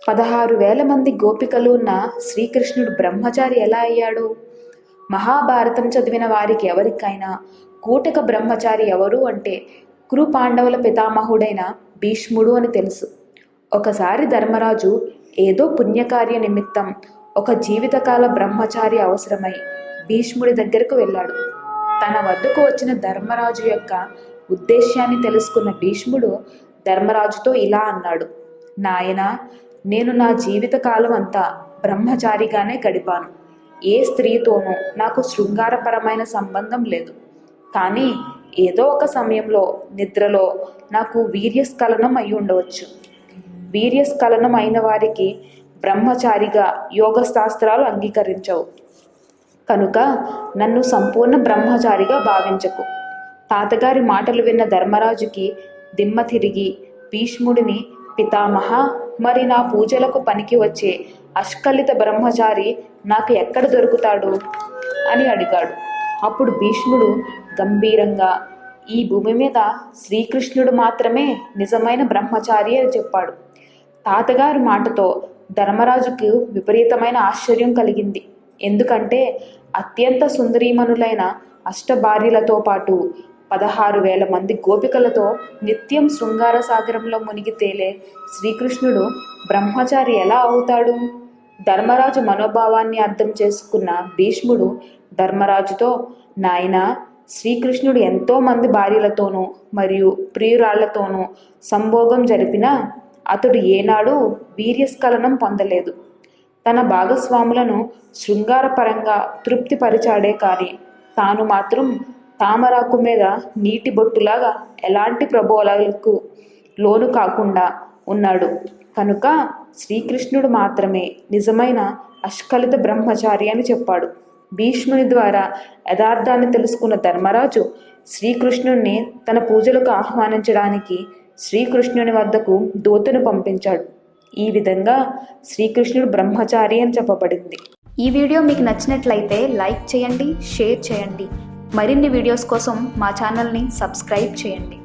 16,000 మంది గోపికలు ఉన్న శ్రీకృష్ణుడు బ్రహ్మచారి ఎలా అయ్యాడు? మహాభారతం చదివిన వారికి ఎవరికైనా కూటక బ్రహ్మచారి ఎవరు అంటే కురు పాండవుల పితామహుడైన భీష్ముడు అని తెలుసు. ఒకసారి ధర్మరాజు ఏదో పుణ్యకార్య నిమిత్తం ఒక జీవితకాల బ్రహ్మచారి అవసరమై భీష్ముడి దగ్గరకు వెళ్ళాడు. తన వద్దకు వచ్చిన ధర్మరాజు యొక్క ఉద్దేశ్యాన్ని తెలుసుకున్న భీష్ముడు ధర్మరాజుతో ఇలా అన్నాడు: నాయనా, నేను నా జీవితకాలం అంతా బ్రహ్మచారిగానే గడిపాను. ఏ స్త్రీతోనూ నాకు శృంగారపరమైన సంబంధం లేదు. కానీ ఏదో ఒక సమయంలో నిద్రలో నాకు వీర్యస్ఖలనం అయి ఉండవచ్చు. వీర్యస్ఖలనం అయిన వారికి బ్రహ్మచారిగా యోగశాస్త్రాలు అంగీకరించవు. కనుక నన్ను సంపూర్ణ బ్రహ్మచారిగా భావించకు. తాతగారి మాటలు విన్న ధర్మరాజుకి దిమ్మ తిరిగి భీష్ముడిని, పితామహ, మరి నా పూజలకు పనికి వచ్చే అష్కలిత బ్రహ్మచారి నాకు ఎక్కడ దొరుకుతాడు అని అడిగాడు. అప్పుడు భీష్ముడు గంభీరంగా, ఈ భూమి మీద శ్రీకృష్ణుడు మాత్రమే నిజమైన బ్రహ్మచారి అని చెప్పాడు. తాతగారి మాటతో ధర్మరాజుకు విపరీతమైన ఆశ్చర్యం కలిగింది. ఎందుకంటే అత్యంత సుందరీమణులైన అష్టభార్యలతో పాటు 16,000 మంది గోపికలతో నిత్యం శృంగార సాగరంలో మునిగి తేలే శ్రీకృష్ణుడు బ్రహ్మచారి ఎలా అవుతాడు? ధర్మరాజు మనోభావాన్ని అర్థం చేసుకున్న భీష్ముడు ధర్మరాజుతో, నాయనా, శ్రీకృష్ణుడు ఎంతో మంది భార్యలతోనూ మరియు ప్రియురాళ్లతోనూ సంభోగం జరిపినా అతడు ఏనాడు వీర్యస్ఖలనం పొందలేదు. తన భాగస్వాములను శృంగారపరంగా తృప్తిపరిచాడే కానీ తాను మాత్రం తామరాకు మీద నీటి బొట్టులాగా ఎలాంటి ప్రబోధాలకు లోను కాకుండా ఉన్నాడు. కనుక శ్రీకృష్ణుడు మాత్రమే నిజమైన అష్కలిత బ్రహ్మచారి అని చెప్పాడు. భీష్ముని ద్వారా యథార్థాన్ని తెలుసుకున్న ధర్మరాజు శ్రీకృష్ణుణ్ణి తన పూజలకు ఆహ్వానించడానికి శ్రీకృష్ణుని వద్దకు దూతను పంపించాడు. ఈ విధంగా శ్రీకృష్ణుడు బ్రహ్మచారి అని చెప్పబడింది. ఈ వీడియో మీకు నచ్చినట్లయితే లైక్ చేయండి, షేర్ చేయండి. మరిన్ని వీడియోస్ కోసం మా ఛానల్ని సబ్స్క్రైబ్ చేయండి.